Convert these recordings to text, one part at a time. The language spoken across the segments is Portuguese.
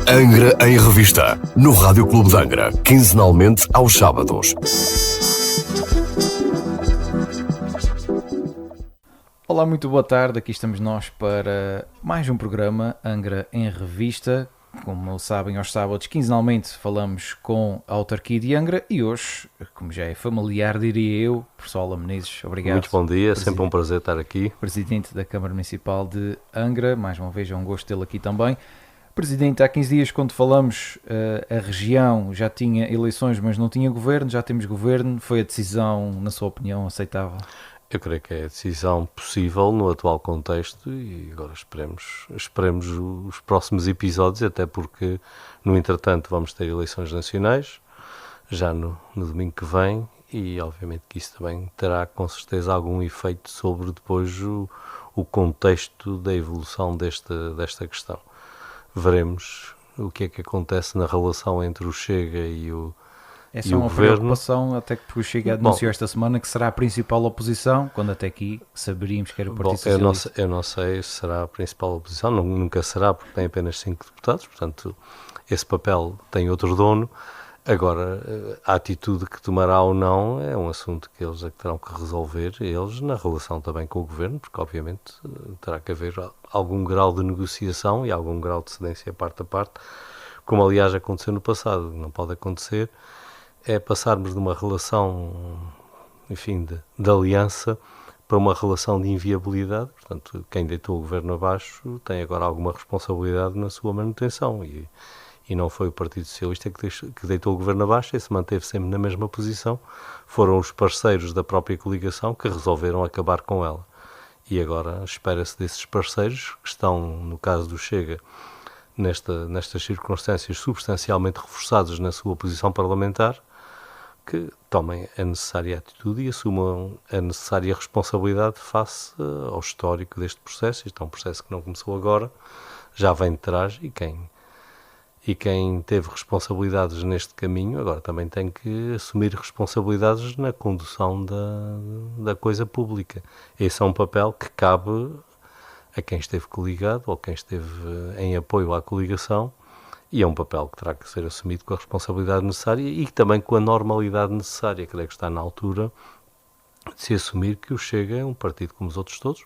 Angra em Revista, no Rádio Clube de Angra, quinzenalmente aos sábados. Olá, muito boa tarde, aqui estamos nós para mais um programa Angra em Revista. Como sabem, aos sábados, quinzenalmente, falamos com a autarquia de Angra e hoje, como já é familiar, diria eu, professor Alan Menezes, obrigado. Muito bom dia, sempre um prazer estar aqui. Presidente da Câmara Municipal de Angra, mais uma vez é um gosto tê-lo aqui também. Presidente, há 15 dias quando falamos, a região já tinha eleições, mas não tinha governo, já temos governo. Foi a decisão, na sua opinião, aceitável? Eu creio que é a decisão possível no atual contexto e agora esperemos os próximos episódios, até porque, no entretanto, vamos ter eleições nacionais, já no domingo que vem, e obviamente que isso também terá com certeza algum efeito sobre depois o contexto da evolução desta questão. Veremos o que é que acontece na relação entre o Chega e o Essa é uma preocupação, até que o Chega anunciou esta semana que será a principal oposição, quando até aqui saberíamos que era o Partido Socialista. Eu não sei se será a principal oposição, nunca será, porque tem apenas 5 deputados, portanto esse papel tem outro dono. Agora, a atitude que tomará ou não é um assunto que eles é que terão que resolver, eles na relação também com o Governo, porque obviamente terá que haver algum grau de negociação e algum grau de cedência parte a parte, como aliás aconteceu no passado. Não pode acontecer é passarmos de uma relação, enfim, de aliança para uma relação de inviabilidade. Portanto, quem deitou o Governo abaixo tem agora alguma responsabilidade na sua manutenção e não foi o Partido Socialista que deitou o Governo abaixo e se manteve sempre na mesma posição. Foram os parceiros da própria coligação que resolveram acabar com ela. E agora espera-se desses parceiros, que estão, no caso do Chega, nestas circunstâncias substancialmente reforçados na sua posição parlamentar, que tomem a necessária atitude e assumam a necessária responsabilidade face ao histórico deste processo. Este é um processo que não começou agora, já vem de trás e quem teve responsabilidades neste caminho agora também tem que assumir responsabilidades na condução da coisa pública. Esse é um papel que cabe a quem esteve coligado ou quem esteve em apoio à coligação e é um papel que terá que ser assumido com a responsabilidade necessária e também com a normalidade necessária. Creio que está na altura de se assumir que o Chega é um partido como os outros todos,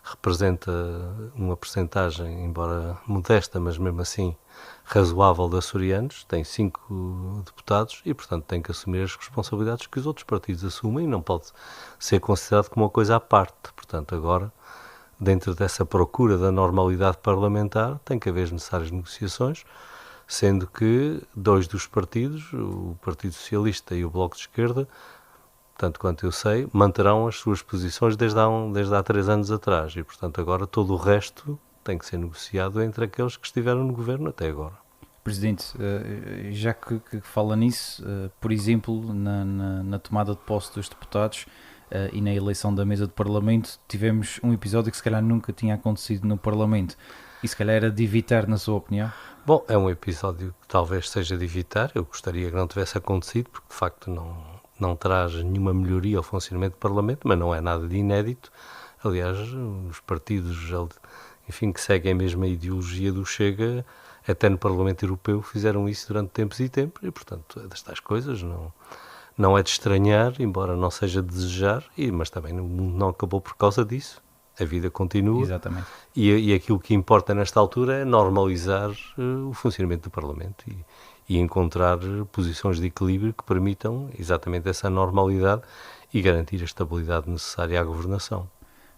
representa uma percentagem, embora modesta, mas mesmo assim razoável de açorianos, tem 5 deputados e, portanto, tem que assumir as responsabilidades que os outros partidos assumem e não pode ser considerado como uma coisa à parte. Portanto, agora, dentro dessa procura da normalidade parlamentar, tem que haver as necessárias negociações, sendo que 2 dos partidos, o Partido Socialista e o Bloco de Esquerda, tanto quanto eu sei, manterão as suas posições desde há 3 anos atrás e, portanto, agora todo o resto tem que ser negociado entre aqueles que estiveram no governo até agora. Presidente, já que fala nisso, por exemplo, na tomada de posse dos deputados e na eleição da mesa de Parlamento, tivemos um episódio que se calhar nunca tinha acontecido no Parlamento e se calhar era de evitar, na sua opinião? Bom, é um episódio que talvez seja de evitar, eu gostaria que não tivesse acontecido, porque de facto não traz nenhuma melhoria ao funcionamento do Parlamento, mas não é nada de inédito. Aliás, os partidos, enfim, que seguem a mesma ideologia do Chega, até no Parlamento Europeu, fizeram isso durante tempos e tempos, e portanto, é destas coisas, não é de estranhar, embora não seja de desejar, mas também o mundo não acabou por causa disso. A vida continua. Exatamente. E aquilo que importa nesta altura é normalizar o funcionamento do Parlamento e encontrar posições de equilíbrio que permitam exatamente essa normalidade e garantir a estabilidade necessária à governação.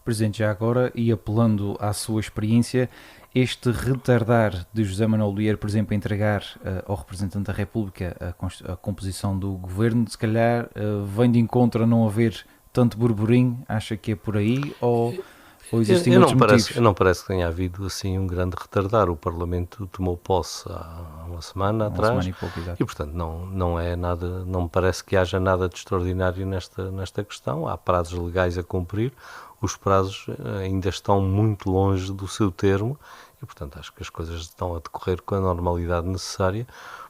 Presidente, já agora, e apelando à sua experiência, este retardar de José Manuel Bolieiro, por exemplo, a entregar ao representante da República a composição do governo, se calhar vem de encontro a não haver tanto burburinho? Acha que é por aí ou existem outros motivos? Não parece que tenha havido assim um grande retardar. O Parlamento tomou posse há uma semana atrás. Semana e pouco, exato. E portanto não é nada, não me parece que haja nada de extraordinário nesta questão. Há prazos legais a cumprir. Os prazos ainda estão muito longe do seu termo e, portanto, acho que as coisas estão a decorrer com a normalidade necessária.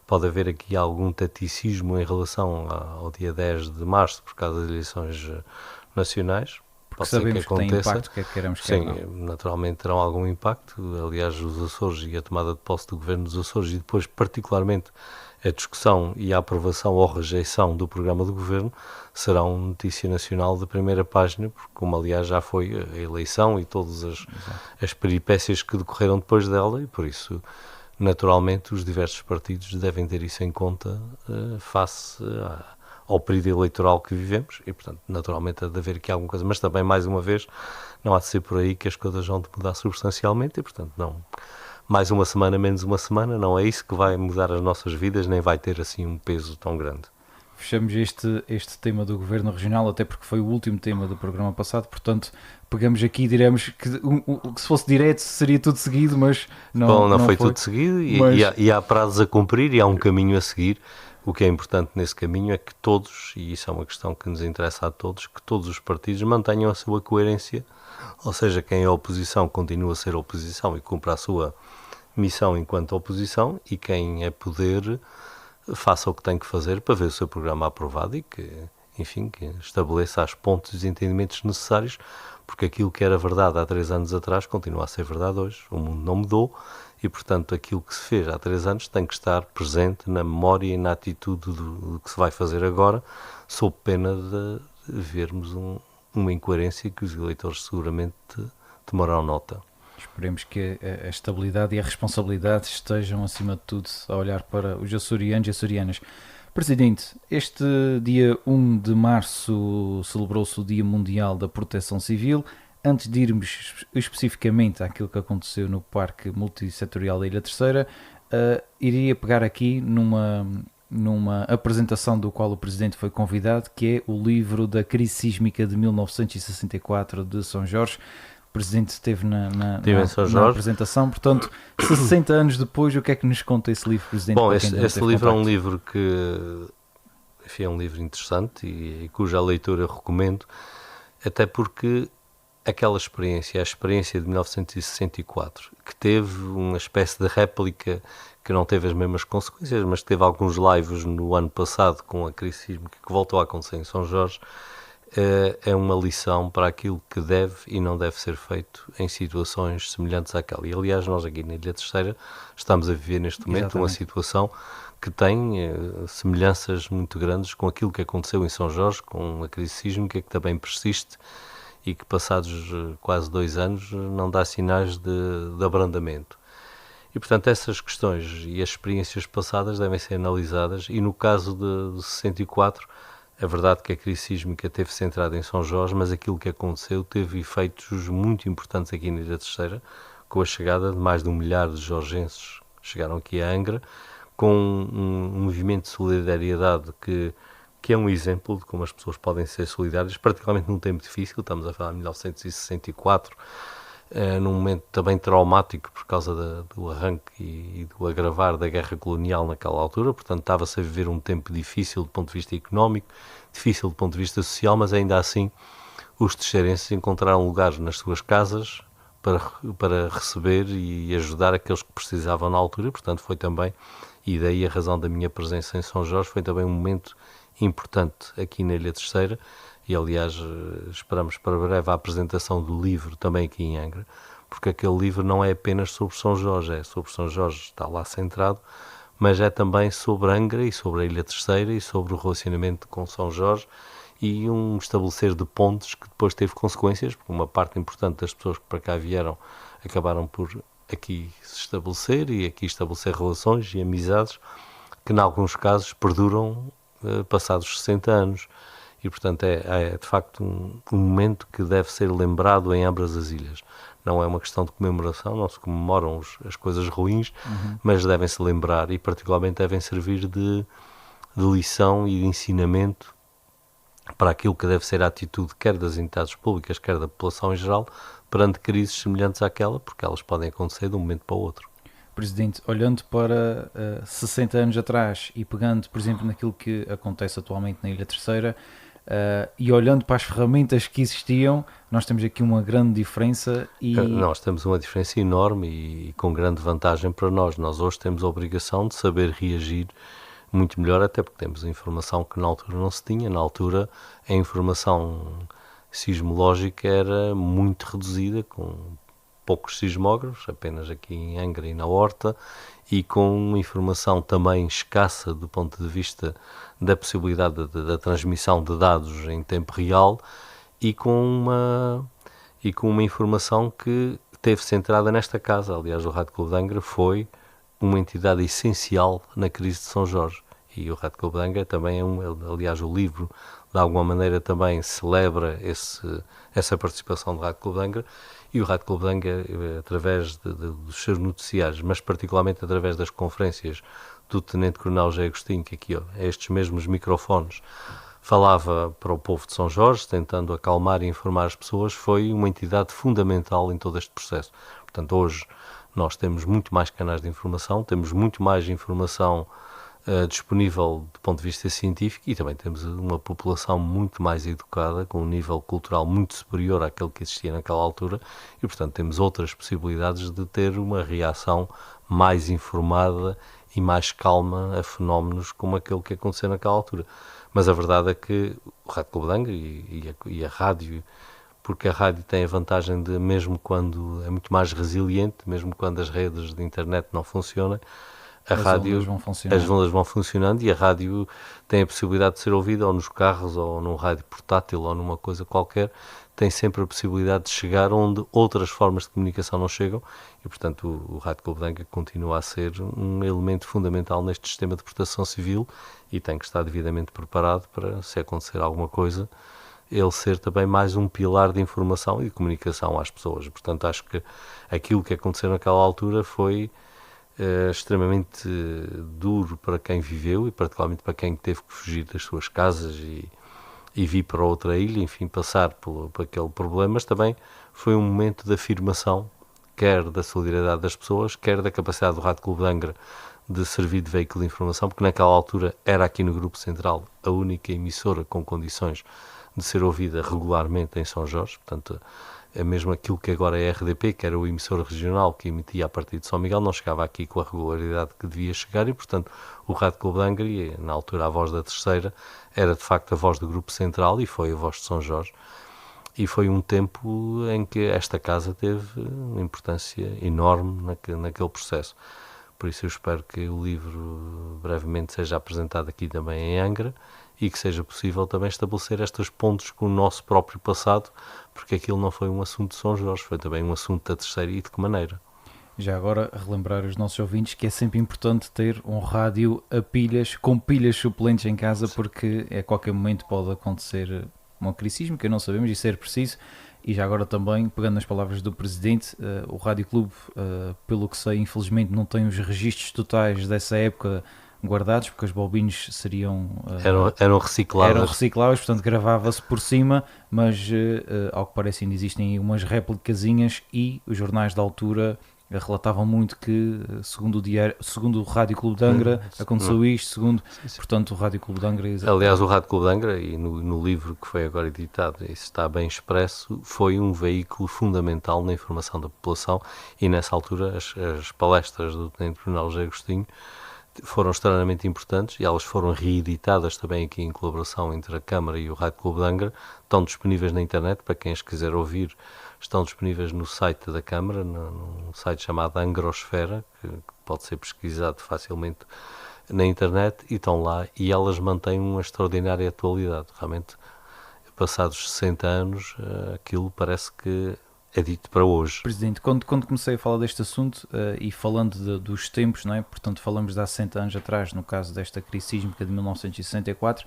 Pode haver aqui algum taticismo em relação ao dia 10 de março, por causa das eleições nacionais. pode ser que sabemos que tem aconteça. impacto, quer queiramos, quer Sim, não. naturalmente terão algum impacto. Aliás, os Açores e a tomada de posse do governo dos Açores e depois, particularmente, a discussão e a aprovação ou rejeição do programa do governo serão notícia nacional de primeira página, porque como aliás já foi a eleição e todas as peripécias que decorreram depois dela, e por isso naturalmente os diversos partidos devem ter isso em conta face ao período eleitoral que vivemos e portanto naturalmente há de haver aqui alguma coisa, mas também mais uma vez não há de ser por aí que as coisas vão mudar substancialmente e portanto não, mais uma semana, menos uma semana, não é isso que vai mudar as nossas vidas, nem vai ter assim um peso tão grande. Fechamos este tema do Governo Regional, até porque foi o último tema do programa passado, portanto, pegamos aqui e diremos que se fosse direto seria tudo seguido, mas não. Bom, não foi tudo seguido mas... e há prazos a cumprir e há um caminho a seguir. O que é importante nesse caminho é que todos, e isso é uma questão que nos interessa a todos, que todos os partidos mantenham a sua coerência, ou seja, quem é oposição continua a ser oposição e cumpra a sua missão enquanto oposição e quem é poder faça o que tem que fazer para ver o seu programa aprovado e que, enfim, que estabeleça as pontes e os entendimentos necessários, porque aquilo que era verdade há 3 anos atrás continua a ser verdade hoje. O mundo não mudou e, portanto, aquilo que se fez há 3 anos tem que estar presente na memória e na atitude do que se vai fazer agora, sob pena de vermos uma incoerência que os eleitores seguramente tomarão nota. Esperemos que a estabilidade e a responsabilidade estejam, acima de tudo, a olhar para os açorianos e açorianas. Presidente, este dia 1 de março celebrou-se o Dia Mundial da Proteção Civil. Antes de irmos especificamente àquilo que aconteceu no Parque Multissetorial da Ilha Terceira, iria pegar aqui numa apresentação do qual o Presidente foi convidado, que é o livro da crise sísmica de 1964 de São Jorge. O Presidente esteve na apresentação, portanto, 60 anos depois, o que é que nos conta esse livro, Presidente? Bom, esse livro é um livro que, enfim, é um livro interessante e cuja leitura eu recomendo, até porque aquela experiência, a experiência de 1964, que teve uma espécie de réplica que não teve as mesmas consequências, mas teve alguns lives no ano passado com a crise sísmica que voltou a acontecer em São Jorge, é uma lição para aquilo que deve e não deve ser feito em situações semelhantes àquela. E, aliás, nós aqui na Ilha Terceira estamos a viver neste momento uma situação que tem semelhanças muito grandes com aquilo que aconteceu em São Jorge, com a crise sísmica que também persiste e que, passados quase 2 anos, não dá sinais de abrandamento. E, portanto, essas questões e as experiências passadas devem ser analisadas e, no caso de 64, é verdade que a crise sísmica teve centrada em São Jorge, mas aquilo que aconteceu teve efeitos muito importantes aqui na Ilha Terceira, com a chegada de mais de 1 milhar de jorgenses que chegaram aqui a Angra, com um movimento de solidariedade que é um exemplo de como as pessoas podem ser solidárias, particularmente num tempo difícil, estamos a falar de 1964, num momento também traumático por causa do arranque e do agravar da guerra colonial naquela altura, portanto estava-se a viver um tempo difícil do ponto de vista económico, difícil do ponto de vista social, mas ainda assim os terceirenses encontraram lugares nas suas casas para receber e ajudar aqueles que precisavam na altura, portanto foi também, e daí a razão da minha presença em São Jorge, foi também um momento importante aqui na Ilha Terceira, e aliás esperamos para breve a apresentação do livro também aqui em Angra, porque aquele livro não é apenas sobre São Jorge, é sobre São Jorge, está lá centrado, mas é também sobre Angra e sobre a Ilha Terceira e sobre o relacionamento com São Jorge e um estabelecer de pontes que depois teve consequências, porque uma parte importante das pessoas que para cá vieram acabaram por aqui se estabelecer e aqui estabelecer relações e amizades que em alguns casos perduram passados 60 anos. E, portanto, é de facto um momento que deve ser lembrado em ambas as ilhas. Não é uma questão de comemoração, não se comemoram as coisas ruins, mas devem-se lembrar e, particularmente, devem servir de lição e de ensinamento para aquilo que deve ser a atitude quer das entidades públicas, quer da população em geral, perante crises semelhantes àquela, porque elas podem acontecer de um momento para o outro. Presidente, olhando para 60 anos atrás e pegando, por exemplo, naquilo que acontece atualmente na Ilha Terceira, e olhando para as ferramentas que existiam, nós temos aqui uma grande diferença. Nós temos uma diferença enorme e com grande vantagem para nós. Nós hoje temos a obrigação de saber reagir muito melhor, até porque temos a informação que na altura não se tinha. Na altura a informação sismológica era muito reduzida, com poucos sismógrafos, apenas aqui em Angra e na Horta, e com informação também escassa do ponto de vista da possibilidade da transmissão de dados em tempo real, e com uma informação que teve centrada nesta casa. Aliás, o Rádio Clube de Angra foi uma entidade essencial na crise de São Jorge, e o Rádio Clube de Angra também aliás, o livro de alguma maneira também celebra essa participação do Rádio Clube de Angra, e o Rádio Clube de Angra, através dos seus noticiários, mas particularmente através das conferências do Tenente-Coronel José Agostinho, que aqui, a estes mesmos microfones, falava para o povo de São Jorge, tentando acalmar e informar as pessoas, foi uma entidade fundamental em todo este processo. Portanto, hoje nós temos muito mais canais de informação, temos muito mais informação disponível do ponto de vista científico, e também temos uma população muito mais educada, com um nível cultural muito superior àquele que existia naquela altura, e portanto temos outras possibilidades de ter uma reação mais informada e mais calma a fenómenos como aquele que aconteceu naquela altura. Mas a verdade é que o Rádio Clube de Angra e a rádio, porque a rádio tem a vantagem de, mesmo quando é muito mais resiliente, mesmo quando as redes de internet não funcionam, as ondas vão funcionando, e a rádio tem a possibilidade de ser ouvida ou nos carros, ou num rádio portátil, ou numa coisa qualquer, tem sempre a possibilidade de chegar onde outras formas de comunicação não chegam, e portanto o Rádio Clube de Angra continua a ser um elemento fundamental neste sistema de proteção civil, e tem que estar devidamente preparado para, se acontecer alguma coisa, ele ser também mais um pilar de informação e de comunicação às pessoas. Portanto, acho que aquilo que aconteceu naquela altura foi extremamente duro para quem viveu, e particularmente para quem teve que fugir das suas casas e vir para outra ilha, enfim, passar por aquele problema, mas também foi um momento de afirmação, quer da solidariedade das pessoas, quer da capacidade do Rádio Clube de Angra de servir de veículo de informação, porque naquela altura era aqui no Grupo Central a única emissora com condições de ser ouvida regularmente em São Jorge. Portanto, é mesmo aquilo que agora é a RDP, que era o emissor regional que emitia a partir de São Miguel, não chegava aqui com a regularidade que devia chegar, e portanto o Rádio Clube de Angra, e na altura a voz da Terceira, era de facto a voz do Grupo Central, e foi a voz de São Jorge, e foi um tempo em que esta casa teve uma importância enorme naquele processo. Por isso eu espero que o livro brevemente seja apresentado aqui também em Angra, e que seja possível também estabelecer estes pontos com o nosso próprio passado, porque aquilo não foi um assunto de São Jorge, foi também um assunto da Terceira, e de que maneira. Já agora, relembrar os nossos ouvintes que é sempre importante ter um rádio a pilhas, com pilhas suplentes em casa, porque a qualquer momento pode acontecer uma crise sísmica, não sabemos, isso é preciso. E já agora também, pegando nas palavras do Presidente, o Rádio Clube, pelo que sei, infelizmente não tem os registros totais dessa época guardados, porque os bobinos seriam... eram recicláveis. Eram recicláveis, portanto gravava-se por cima, mas ao que parece ainda existem umas réplicazinhas, e os jornais da altura relatavam muito que, segundo o Rádio Clube de Angra, aconteceu isto, segundo, portanto, o Rádio Clube de Angra... Aliás, o Rádio Clube de Angra, e no livro que foi agora editado, isso está bem expresso, foi um veículo fundamental na informação da população, e nessa altura as palestras do Tenente-Coronel José Agostinho foram extremamente importantes, e elas foram reeditadas também aqui em colaboração entre a Câmara e o Rádio Clube de Angra, estão disponíveis na internet, para quem as quiser ouvir, estão disponíveis no site da Câmara, num site chamado Angrosfera, que pode ser pesquisado facilmente na internet, e estão lá, e elas mantêm uma extraordinária atualidade. Realmente, passados 60 anos, aquilo parece que é dito para hoje. Presidente, quando comecei a falar deste assunto, e falando dos tempos, não é? Portanto, falamos de há 60 anos atrás, no caso desta crise sísmica de 1964,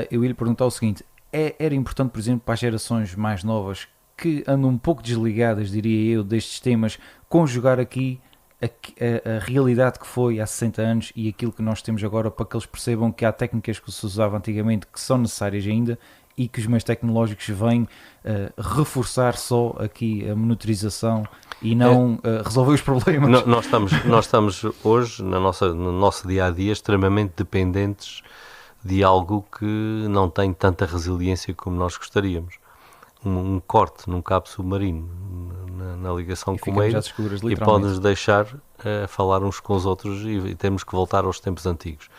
eu ia lhe perguntar o seguinte: era importante, por exemplo, para as gerações mais novas, que andam um pouco desligadas, diria eu, destes temas, conjugar aqui a realidade que foi há 60 anos e aquilo que nós temos agora, para que eles percebam que há técnicas que se usavam antigamente que são necessárias ainda, e que os meios tecnológicos vêm reforçar só aqui a monitorização e não resolver os problemas. Nós estamos hoje, no nosso dia-a-dia, extremamente dependentes de algo que não tem tanta resiliência como nós gostaríamos. Um corte num cabo submarino na ligação com o meio, e pode-nos deixar falar uns com os outros, e temos que voltar aos tempos antigos.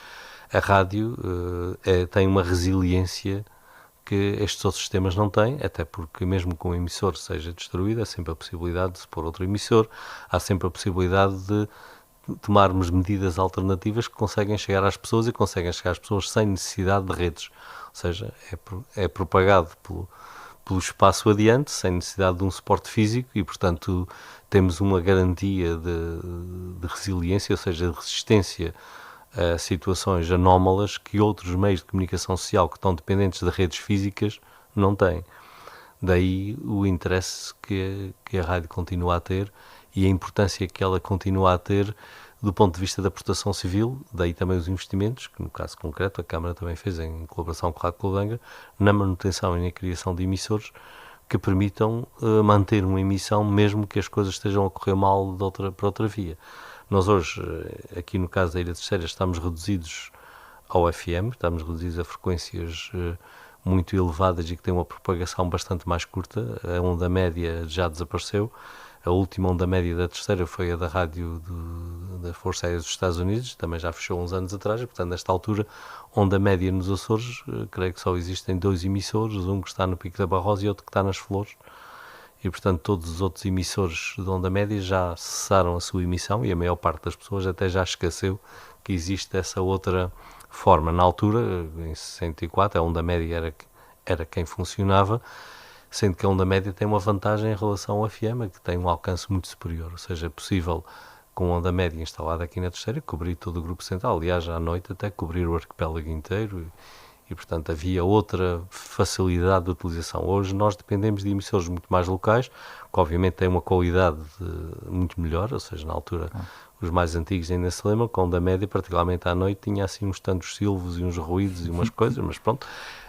A rádio tem uma resiliência que estes outros sistemas não têm, até porque mesmo que um emissor seja destruído, há sempre a possibilidade de se pôr outro emissor, há sempre a possibilidade de tomarmos medidas alternativas que conseguem chegar às pessoas e conseguem chegar às pessoas sem necessidade de redes. Ou seja, é propagado pelo espaço adiante, sem necessidade de um suporte físico e, portanto, temos uma garantia de resiliência, ou seja, de resistência a situações anómalas que outros meios de comunicação social que estão dependentes de redes físicas não têm. Daí o interesse que a rádio continua a ter e a importância que ela continua a ter do ponto de vista da proteção civil, daí também os investimentos, que no caso concreto a Câmara também fez em colaboração com a Rádio Clodangra, na manutenção e na criação de emissores que permitam manter uma emissão mesmo que as coisas estejam a correr mal para outra via. Nós hoje, aqui no caso da Ilha Terceira, estamos reduzidos ao FM, estamos reduzidos a frequências muito elevadas e que têm uma propagação bastante mais curta. A onda média já desapareceu. A última onda média da Terceira foi a da rádio da Força Aérea dos Estados Unidos, também já fechou uns anos atrás, e, portanto, nesta altura, onda média nos Açores, creio que só existem 2 emissores, um que está no Pico da Barrosa e outro que está nas Flores, e, portanto, todos os outros emissores de onda média já cessaram a sua emissão e a maior parte das pessoas até já esqueceu que existe essa outra forma. Na altura, em 64, a onda média era quem funcionava, sendo que a onda média tem uma vantagem em relação ao FM, que tem um alcance muito superior, ou seja, é possível, com a onda média instalada aqui na Terceira, cobrir todo o grupo central, aliás, à noite até cobrir o arquipélago inteiro, e portanto havia outra facilidade de utilização. Hoje nós dependemos de emissores muito mais locais, que obviamente têm uma qualidade muito melhor, ou seja, na altura os mais antigos ainda se lembram, com a onda média, particularmente à noite, tinha assim uns tantos silvos e uns ruídos e umas coisas, mas pronto,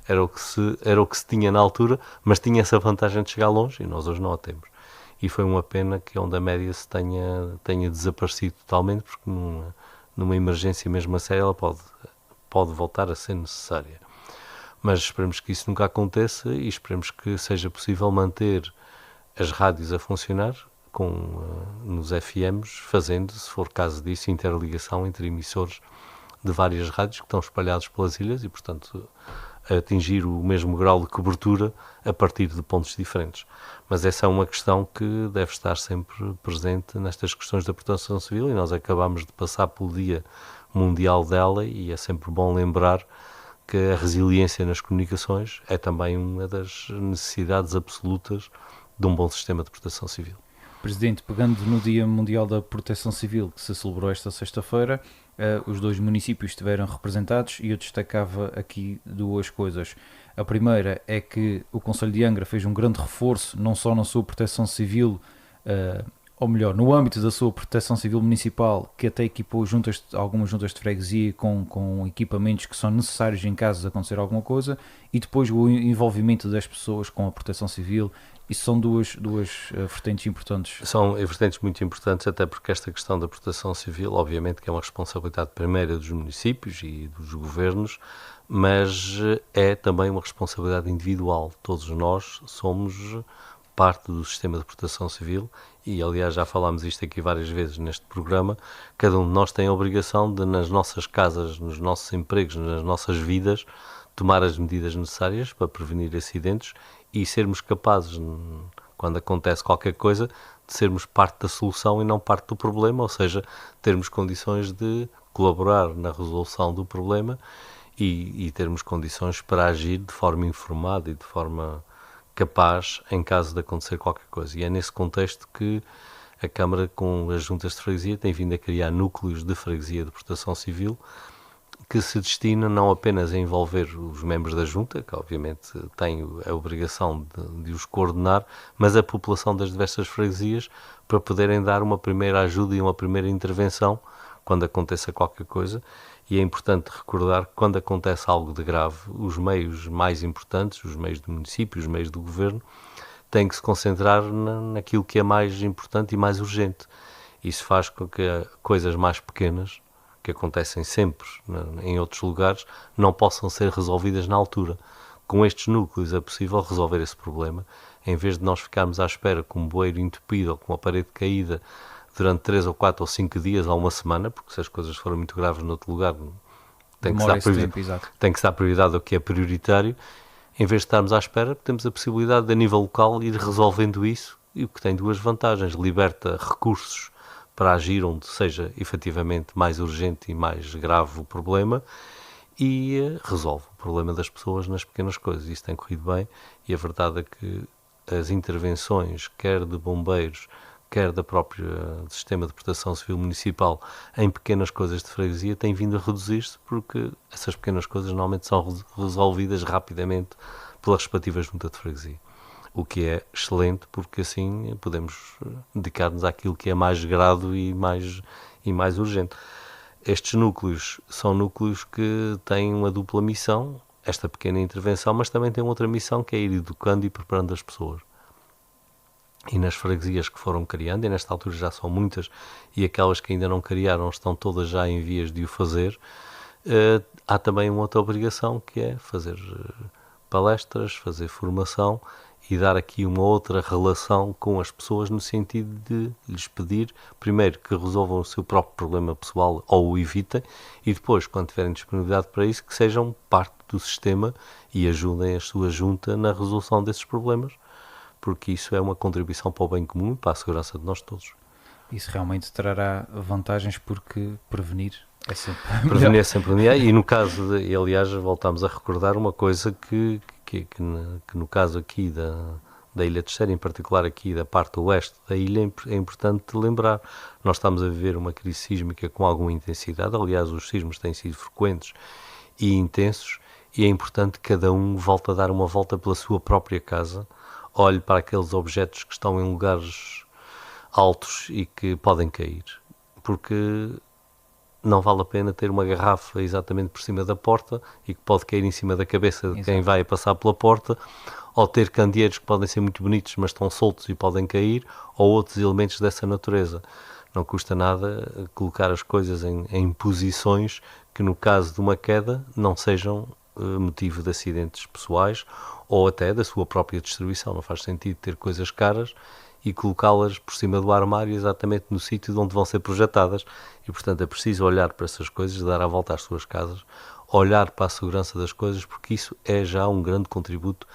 era o que se tinha na altura, mas tinha essa vantagem de chegar longe e nós hoje não a temos. E foi uma pena que a onda média se tenha desaparecido totalmente, porque numa emergência mesmo a séria ela pode voltar a ser necessária. Mas esperemos que isso nunca aconteça e esperemos que seja possível manter as rádios a funcionar nos FMs, fazendo, se for caso disso, interligação entre emissores de várias rádios que estão espalhados pelas ilhas e, portanto, atingir o mesmo grau de cobertura a partir de pontos diferentes. Mas essa é uma questão que deve estar sempre presente nestas questões da proteção civil e nós acabamos de passar pelo Dia Mundial dela e é sempre bom lembrar que a resiliência nas comunicações é também uma das necessidades absolutas de um bom sistema de proteção civil. Presidente, pegando no Dia Mundial da Proteção Civil, que se celebrou esta sexta-feira, os 2 municípios estiveram representados e eu destacava aqui 2 coisas. A primeira é que o Concelho de Angra fez um grande reforço, não só na sua proteção civil, ou melhor, no âmbito da sua proteção civil municipal, que até equipou algumas juntas de freguesia com equipamentos que são necessários em caso de acontecer alguma coisa, e depois o envolvimento das pessoas com a proteção civil. Isso são duas vertentes importantes. São vertentes muito importantes, até porque esta questão da proteção civil, obviamente que é uma responsabilidade primeira dos municípios e dos governos, mas é também uma responsabilidade individual. Todos nós somos parte do sistema de proteção civil e, aliás, já falámos isto aqui várias vezes neste programa, cada um de nós tem a obrigação de, nas nossas casas, nos nossos empregos, nas nossas vidas, tomar as medidas necessárias para prevenir acidentes e sermos capazes, quando acontece qualquer coisa, de sermos parte da solução e não parte do problema, ou seja, termos condições de colaborar na resolução do problema e termos condições para agir de forma informada e de forma capaz em caso de acontecer qualquer coisa. E é nesse contexto que a Câmara, com as juntas de freguesia, tem vindo a criar núcleos de freguesia de proteção civil que se destinam não apenas a envolver os membros da junta, que obviamente têm a obrigação de os coordenar, mas a população das diversas freguesias para poderem dar uma primeira ajuda e uma primeira intervenção quando aconteça qualquer coisa. E é importante recordar que quando acontece algo de grave, os meios mais importantes, os meios do município, os meios do governo, têm que se concentrar naquilo que é mais importante e mais urgente. Isso faz com que coisas mais pequenas, que acontecem sempre em outros lugares, não possam ser resolvidas na altura. Com estes núcleos é possível resolver esse problema, em vez de nós ficarmos à espera com um bueiro entupido ou com uma parede caída durante 3 ou 4 ou 5 dias ou uma semana, porque se as coisas forem muito graves noutro lugar, tem que se dar prioridade ao que é prioritário. Em vez de estarmos à espera, temos a possibilidade de, a nível local, ir resolvendo isso, e o que tem duas vantagens: liberta recursos para agir onde seja efetivamente mais urgente e mais grave o problema, e resolve o problema das pessoas nas pequenas coisas. Isso tem corrido bem, e a verdade é que as intervenções, quer de bombeiros, quer da própria sistema de proteção civil municipal, em pequenas coisas de freguesia, têm vindo a reduzir-se, porque essas pequenas coisas normalmente são resolvidas rapidamente pela respectiva junta de freguesia. O que é excelente, porque assim podemos dedicar-nos àquilo que é mais grave e mais urgente. Estes núcleos são núcleos que têm uma dupla missão, esta pequena intervenção, mas também têm outra missão, que é ir educando e preparando as pessoas. E nas freguesias que foram criando, e nesta altura já são muitas, e aquelas que ainda não criaram estão todas já em vias de o fazer, há também uma outra obrigação, que é fazer palestras, fazer formação e dar aqui uma outra relação com as pessoas, no sentido de lhes pedir, primeiro, que resolvam o seu próprio problema pessoal ou o evitem, e depois, quando tiverem disponibilidade para isso, que sejam parte do sistema e ajudem a sua junta na resolução desses problemas, porque isso é uma contribuição para o bem comum e para a segurança de nós todos. Isso realmente trará vantagens, porque prevenir é sempre Prevenir é sempre melhor. E no caso, e aliás, voltamos a recordar uma coisa que no caso aqui da Ilha Terceira, em particular aqui da parte oeste da ilha, é importante lembrar. Nós estamos a viver uma crise sísmica com alguma intensidade, aliás, os sismos têm sido frequentes e intensos, e é importante que cada um volte a dar uma volta pela sua própria casa, olhe para aqueles objetos que estão em lugares altos e que podem cair, porque não vale a pena ter uma garrafa exatamente por cima da porta e que pode cair em cima da cabeça de quem vai passar pela porta, ou ter candeeiros que podem ser muito bonitos, mas estão soltos e podem cair, ou outros elementos dessa natureza. Não custa nada colocar as coisas em posições que, no caso de uma queda, não sejam motivo de acidentes pessoais ou até da sua própria destruição. Não faz sentido ter coisas caras e colocá-las por cima do armário, exatamente no sítio de onde vão ser projetadas. E, portanto, é preciso olhar para essas coisas, dar a volta às suas casas, olhar para a segurança das coisas, porque isso é já um grande contributo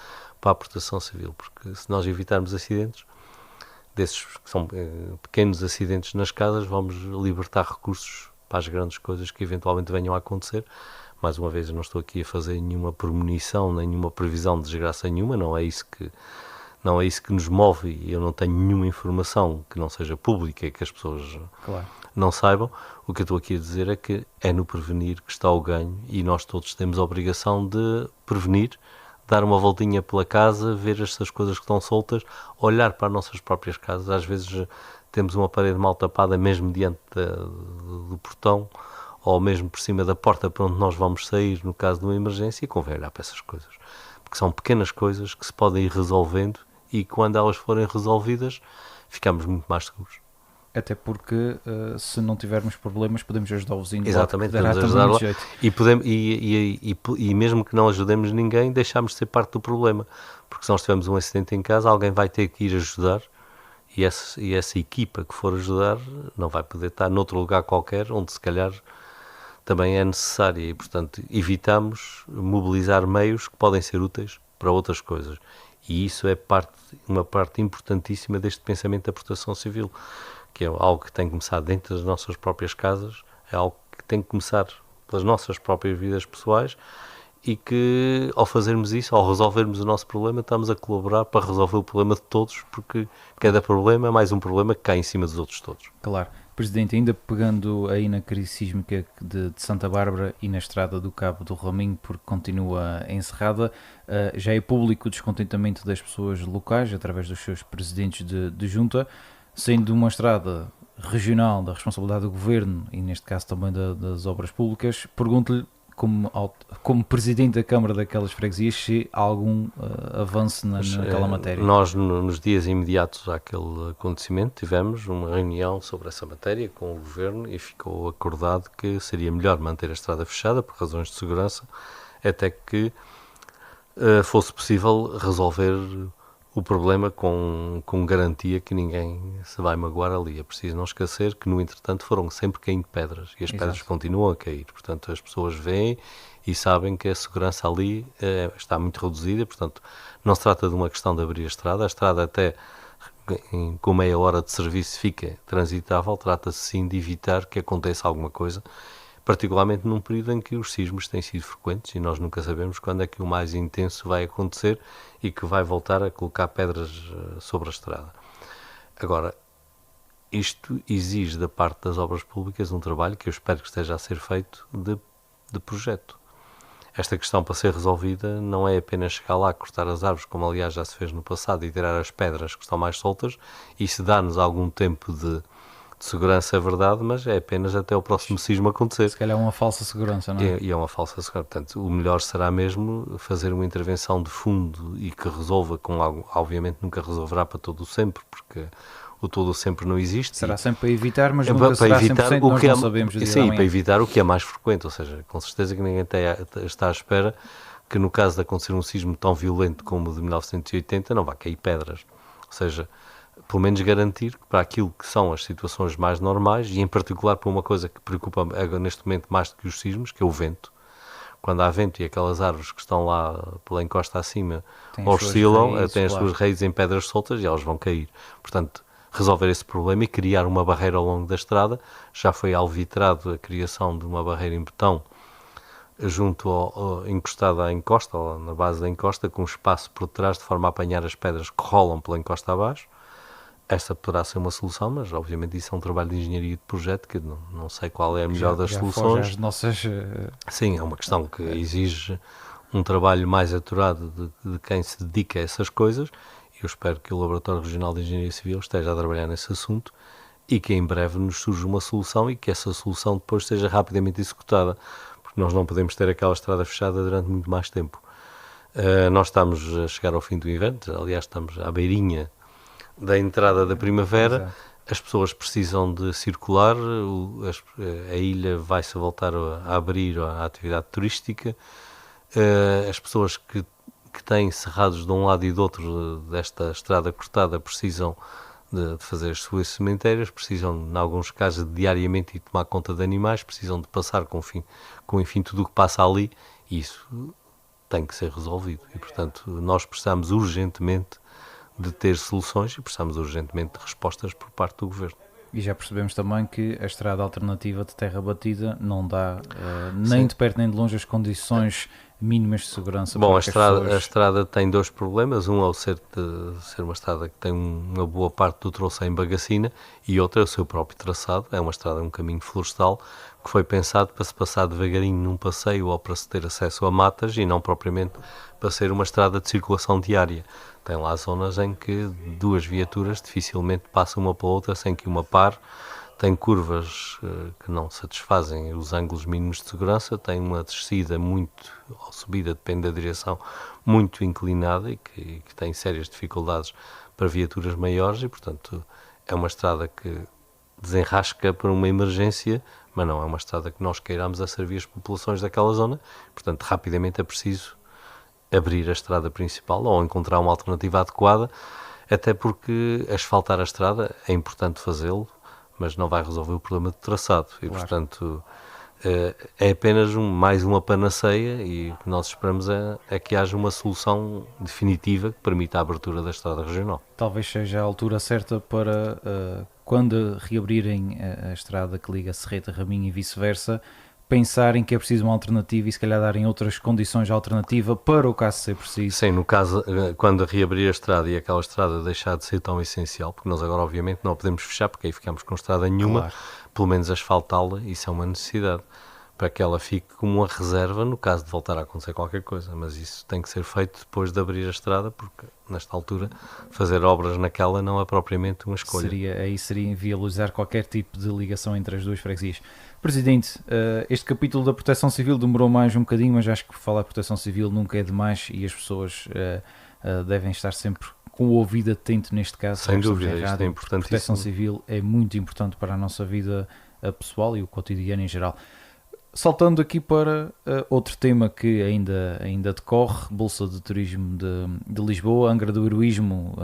para a proteção civil. Porque se nós evitarmos acidentes, desses que são pequenos acidentes nas casas, vamos libertar recursos para as grandes coisas que eventualmente venham a acontecer. Mais uma vez, eu não estou aqui a fazer nenhuma premonição, nenhuma previsão de desgraça nenhuma, não é isso que nos move, e eu não tenho nenhuma informação que não seja pública e que as pessoas não saibam. O que eu estou aqui a dizer é que é no prevenir que está o ganho, e nós todos temos a obrigação de prevenir, dar uma voltinha pela casa, ver estas coisas que estão soltas, olhar para as nossas próprias casas. Às vezes temos uma parede mal tapada mesmo diante do portão, ou mesmo por cima da porta para onde nós vamos sair no caso de uma emergência, e convém olhar para essas coisas, porque são pequenas coisas que se podem ir resolvendo, e quando elas forem resolvidas ficamos muito mais seguros. Até porque se não tivermos problemas, podemos ajudar o vizinho. Exatamente, podemos ajudar lá, e mesmo que não ajudemos ninguém, deixamos de ser parte do problema, porque se nós tivermos um acidente em casa, alguém vai ter que ir ajudar, e essa equipa que for ajudar não vai poder estar noutro lugar qualquer, onde se calhar também é necessária, e portanto evitamos mobilizar meios que podem ser úteis para outras coisas. E isso é uma parte importantíssima deste pensamento da proteção civil, que é algo que tem que começar dentro das nossas próprias casas, é algo que tem que começar pelas nossas próprias vidas pessoais, e que ao fazermos isso, ao resolvermos o nosso problema, estamos a colaborar para resolver o problema de todos, porque cada problema é mais um problema que cai em cima dos outros todos. Claro. Presidente, ainda pegando aí na crise sísmica de Santa Bárbara e na estrada do Cabo do Raminho, porque continua encerrada, já é público o descontentamento das pessoas locais através dos seus presidentes de junta, sendo uma estrada regional da responsabilidade do Governo e neste caso também das obras públicas. Pergunto-lhe, como presidente da Câmara daquelas freguesias, se há algum avanço naquela matéria. Nós, nos dias imediatos àquele acontecimento, tivemos uma reunião sobre essa matéria com o Governo, e ficou acordado que seria melhor manter a estrada fechada por razões de segurança, até que fosse possível resolver o problema com garantia que ninguém se vai magoar ali. É preciso não esquecer que, no entretanto, foram sempre caindo pedras e as pedras continuam a cair. Portanto, as pessoas veem e sabem que a segurança ali está muito reduzida. Portanto, não se trata de uma questão de abrir a estrada até com meia hora de serviço fica transitável. Trata-se sim de evitar que aconteça alguma coisa, particularmente num período em que os sismos têm sido frequentes e nós nunca sabemos quando é que o mais intenso vai acontecer e que vai voltar a colocar pedras sobre a estrada. Agora, isto exige da parte das obras públicas um trabalho que eu espero que esteja a ser feito de projeto. Esta questão, para ser resolvida, não é apenas chegar lá, cortar as árvores, como aliás já se fez no passado, e tirar as pedras que estão mais soltas. Isso dá-nos algum tempo de segurança, é verdade, mas é apenas até o próximo sismo acontecer. Se calhar é uma falsa segurança, não é? E é uma falsa segurança. Portanto, o melhor será mesmo fazer uma intervenção de fundo e que resolva com algo. Obviamente nunca resolverá para todo o sempre, porque o todo o sempre não existe. Será sempre para evitar, mas para nunca será evitar 100%, nós não sabemos. Sim, para evitar o que é mais frequente, ou seja, com certeza que ninguém está à espera que no caso de acontecer um sismo tão violento como o de 1980 não vá cair pedras. Ou seja, pelo menos garantir que para aquilo que são as situações mais normais, e em particular para uma coisa que preocupa neste momento mais do que os sismos, que é o vento. Quando há vento e aquelas árvores que estão lá pela encosta acima oscilam, têm as suas raízes em pedras soltas e elas vão cair. Portanto, resolver esse problema e criar uma barreira ao longo da estrada. Já foi alvitrado a criação de uma barreira em betão encostada à encosta, ou na base da encosta, com um espaço por trás, de forma a apanhar as pedras que rolam pela encosta abaixo. Esta poderá ser uma solução, mas obviamente isso é um trabalho de engenharia de projeto que não sei qual é a melhor das soluções. As nossas... Sim, é uma questão que exige um trabalho mais aturado de quem se dedica a essas coisas. Eu espero que o Laboratório Regional de Engenharia Civil esteja a trabalhar nesse assunto e que em breve nos surja uma solução e que essa solução depois seja rapidamente executada, porque nós não podemos ter aquela estrada fechada durante muito mais tempo. Nós estamos a chegar ao fim do inverno, aliás estamos à beirinha da entrada da primavera. Exato. As pessoas precisam de circular, a ilha vai-se voltar a abrir à atividade turística, as pessoas que têm cerrados de um lado e do outro desta estrada cortada precisam de fazer as suas cemitérias, precisam, em alguns casos, diariamente ir tomar conta de animais, precisam de passar com enfim tudo o que passa ali, e isso tem que ser resolvido. E, portanto, nós precisamos urgentemente de ter soluções e precisamos urgentemente de respostas por parte do Governo. E já percebemos também que a estrada alternativa de terra batida não dá nem de perto nem de longe as condições mínimas de segurança. Bom, a estrada tem dois problemas. Um é o ser uma estrada que tem uma boa parte do troço em bagacina, e outra é o seu próprio traçado. É uma estrada, um caminho florestal que foi pensado para se passar devagarinho num passeio ou para se ter acesso a matas e não propriamente para ser uma estrada de circulação diária. Tem lá zonas em que duas viaturas dificilmente passam uma pela outra sem que uma pare. Tem curvas que não satisfazem os ângulos mínimos de segurança, tem uma descida ou subida, depende da direção, muito inclinada e que tem sérias dificuldades para viaturas maiores e, portanto, é uma estrada que desenrasca para uma emergência, mas não é uma estrada que nós queiramos a servir as populações daquela zona. Portanto, rapidamente é preciso abrir a estrada principal ou encontrar uma alternativa adequada, até porque asfaltar a estrada é importante fazê-lo, mas não vai resolver o problema do traçado. E, claro, portanto, é apenas mais uma panaceia e o que nós esperamos é que haja uma solução definitiva que permita a abertura da estrada regional. Talvez seja a altura certa para, quando reabrirem a estrada que liga Serreta a Raminho e vice-versa, pensarem que é preciso uma alternativa e se calhar darem outras condições de alternativa para o caso ser preciso. Sim, no caso, quando reabrir a estrada e aquela estrada deixar de ser tão essencial, porque nós agora obviamente não a podemos fechar porque aí ficamos com estrada nenhuma, claro, pelo menos asfaltá-la, isso é uma necessidade, para que ela fique como uma reserva no caso de voltar a acontecer qualquer coisa, mas isso tem que ser feito depois de abrir a estrada, porque nesta altura fazer obras naquela não é propriamente uma escolha. Aí seria inviabilizar qualquer tipo de ligação entre as duas freguesias. Presidente, este capítulo da Proteção Civil demorou mais um bocadinho, mas acho que falar de Proteção Civil nunca é demais e as pessoas devem estar sempre com o ouvido atento neste caso. Sem dúvida, isto é importantíssimo. Proteção Civil é muito importante para a nossa vida pessoal e o cotidiano em geral. Saltando aqui para outro tema que ainda decorre, Bolsa de Turismo de Lisboa, Angra do Heroísmo,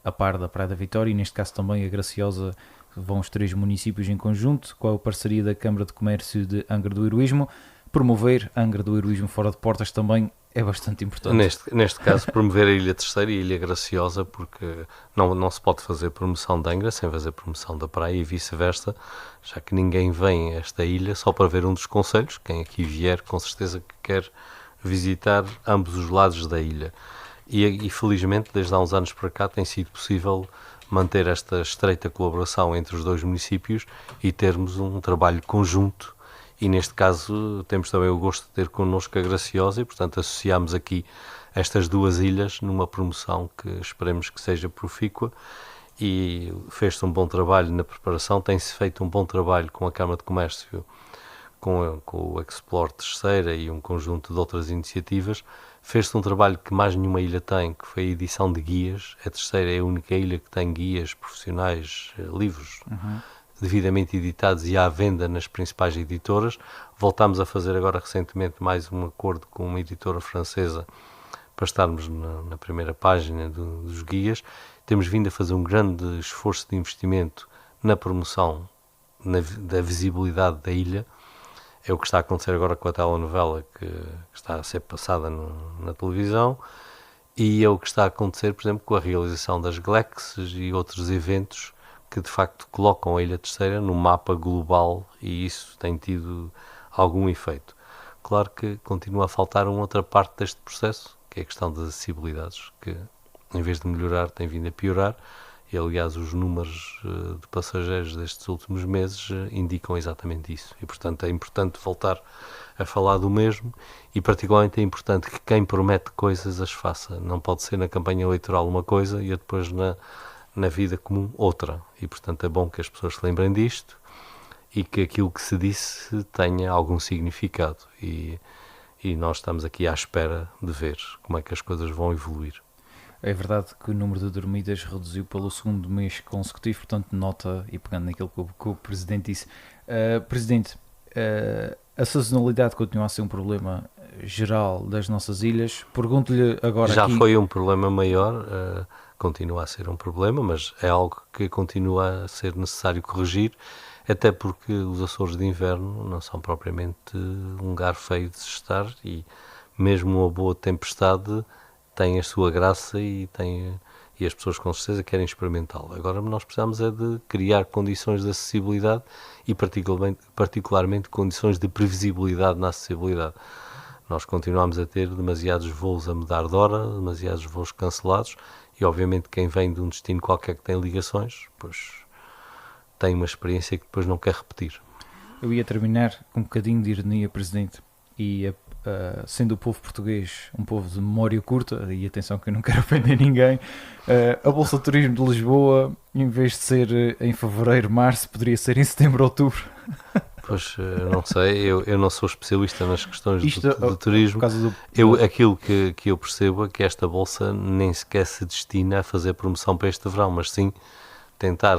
a par da Praia da Vitória, e neste caso também a Graciosa, vão os 3 municípios em conjunto, com a parceria da Câmara de Comércio de Angra do Heroísmo. Promover Angra do Heroísmo fora de portas também é bastante importante. Neste caso, promover a Ilha Terceira e a Ilha Graciosa, porque não se pode fazer promoção de Angra sem fazer promoção da praia e vice-versa, já que ninguém vem a esta ilha só para ver um dos concelhos. Quem aqui vier, com certeza que quer visitar ambos os lados da ilha. E felizmente, desde há uns anos para cá, tem sido possível manter esta estreita colaboração entre os 2 municípios e termos um trabalho conjunto. E neste caso temos também o gosto de ter connosco a Graciosa e, portanto, associamos aqui estas 2 ilhas numa promoção que esperemos que seja profícua. E fez-se um bom trabalho na preparação, tem-se feito um bom trabalho com a Câmara de Comércio, com o Explore Terceira e um conjunto de outras iniciativas. Fez-se um trabalho que mais nenhuma ilha tem, que foi a edição de guias. A Terceira é a única ilha que tem guias profissionais, livros, devidamente editados e à venda nas principais editoras. Voltámos a fazer agora recentemente mais um acordo com uma editora francesa para estarmos na primeira página dos guias. Temos vindo a fazer um grande esforço de investimento na promoção da visibilidade da ilha. É o que está a acontecer agora com a telenovela que está a ser passada na televisão, e é o que está a acontecer, por exemplo, com a realização das Glexes e outros eventos que de facto colocam a Ilha Terceira no mapa global, e isso tem tido algum efeito. Claro que continua a faltar uma outra parte deste processo, que é a questão das acessibilidades, que em vez de melhorar tem vindo a piorar, e aliás os números de passageiros destes últimos meses indicam exatamente isso, e portanto é importante voltar a falar do mesmo, e particularmente é importante que quem promete coisas as faça. Não pode ser na campanha eleitoral uma coisa e depois na vida comum outra, e portanto é bom que as pessoas se lembrem disto e que aquilo que se disse tenha algum significado, e nós estamos aqui à espera de ver como é que as coisas vão evoluir. É verdade que o número de dormidas reduziu pelo 2º mês consecutivo, portanto nota, e pegando naquilo que o Presidente disse. Presidente, a sazonalidade continua a ser um problema geral das nossas ilhas. Pergunto-lhe agora Já aqui... foi um problema maior, continua a ser um problema, mas é algo que continua a ser necessário corrigir, até porque os Açores de inverno não são propriamente um lugar feio de se estar, e mesmo uma boa tempestade tem a sua graça e as pessoas com certeza querem experimentá-la. Agora nós precisamos é de criar condições de acessibilidade e particularmente condições de previsibilidade na acessibilidade. Nós continuamos a ter demasiados voos a mudar de hora, demasiados voos cancelados, e obviamente quem vem de um destino qualquer que tem ligações, pois tem uma experiência que depois não quer repetir. Eu ia terminar com um bocadinho de ironia, Presidente, e sendo o povo português um povo de memória curta, e atenção que eu não quero ofender ninguém, a Bolsa de Turismo de Lisboa, em vez de ser em fevereiro, março, poderia ser em setembro, outubro. Pois, não sei, eu não sou especialista nas questões de turismo. Do... Aquilo que eu percebo é que esta Bolsa nem sequer se destina a fazer promoção para este verão, mas sim tentar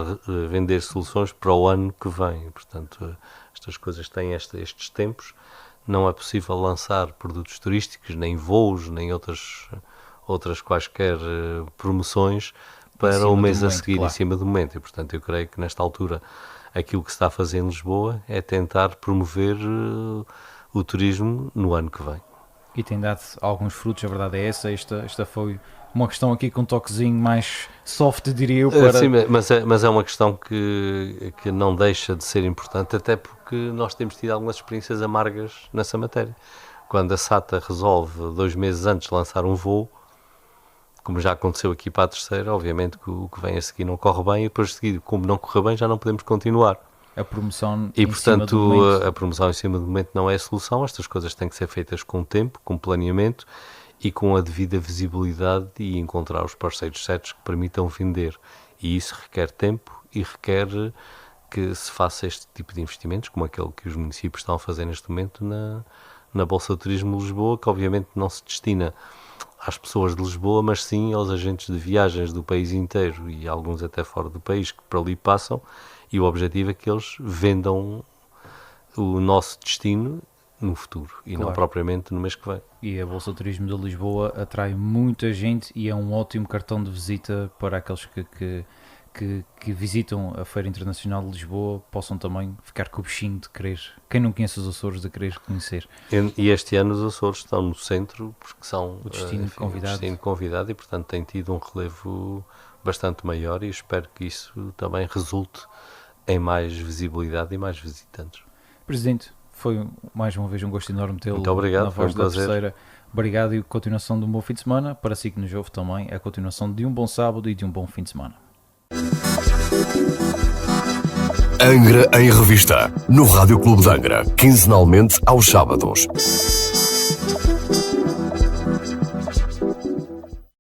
vender soluções para o ano que vem. Portanto, estas coisas têm estes tempos. Não é possível lançar produtos turísticos, nem voos, nem outras quaisquer promoções para o mês a seguir, claro, em cima do momento. E, portanto, eu creio que nesta altura aquilo que se está a fazer em Lisboa é tentar promover o turismo no ano que vem. E tem dado alguns frutos, a verdade é essa. Esta foi uma questão aqui com um toquezinho mais soft, diria eu. Para... Sim, mas é uma questão que não deixa de ser importante, até porque nós temos tido algumas experiências amargas nessa matéria. Quando a SATA resolve 2 meses antes lançar um voo, como já aconteceu aqui para a Terceira, obviamente que o que vem a seguir não corre bem, e depois de seguir, como não corre bem, já não podemos continuar. A promoção e, portanto, a promoção em cima do momento não é a solução. Estas coisas têm que ser feitas com tempo, com planeamento e com a devida visibilidade, e encontrar os parceiros certos que permitam vender. E isso requer tempo e requer que se faça este tipo de investimentos, como aquele que os municípios estão a fazer neste momento na Bolsa de Turismo de Lisboa, que obviamente não se destina às pessoas de Lisboa, mas sim aos agentes de viagens do país inteiro, e alguns até fora do país, que por ali passam, e o objetivo é que eles vendam o nosso destino no futuro e não Claro. propriamente no mês que vem. E a Bolsa de Turismo de Lisboa atrai muita gente e é um ótimo cartão de visita para aqueles que visitam a Feira Internacional de Lisboa, possam também ficar com o bichinho de querer, quem não conhece os Açores, de querer conhecer. E este ano os Açores estão no centro porque são O destino convidado. o destino convidado e, portanto, tem tido um relevo bastante maior e espero que isso também resulte em mais visibilidade e mais visitantes. Presidente, foi mais uma vez um gosto enorme tê-lo Muito obrigado, na foi Voz um da prazer. Terceira. Obrigado e continuação de um bom fim de semana. Para si que nos ouve também, a continuação de um bom sábado e de um bom fim de semana. Angra em Revista, no Rádio Clube de Angra, quinzenalmente aos sábados.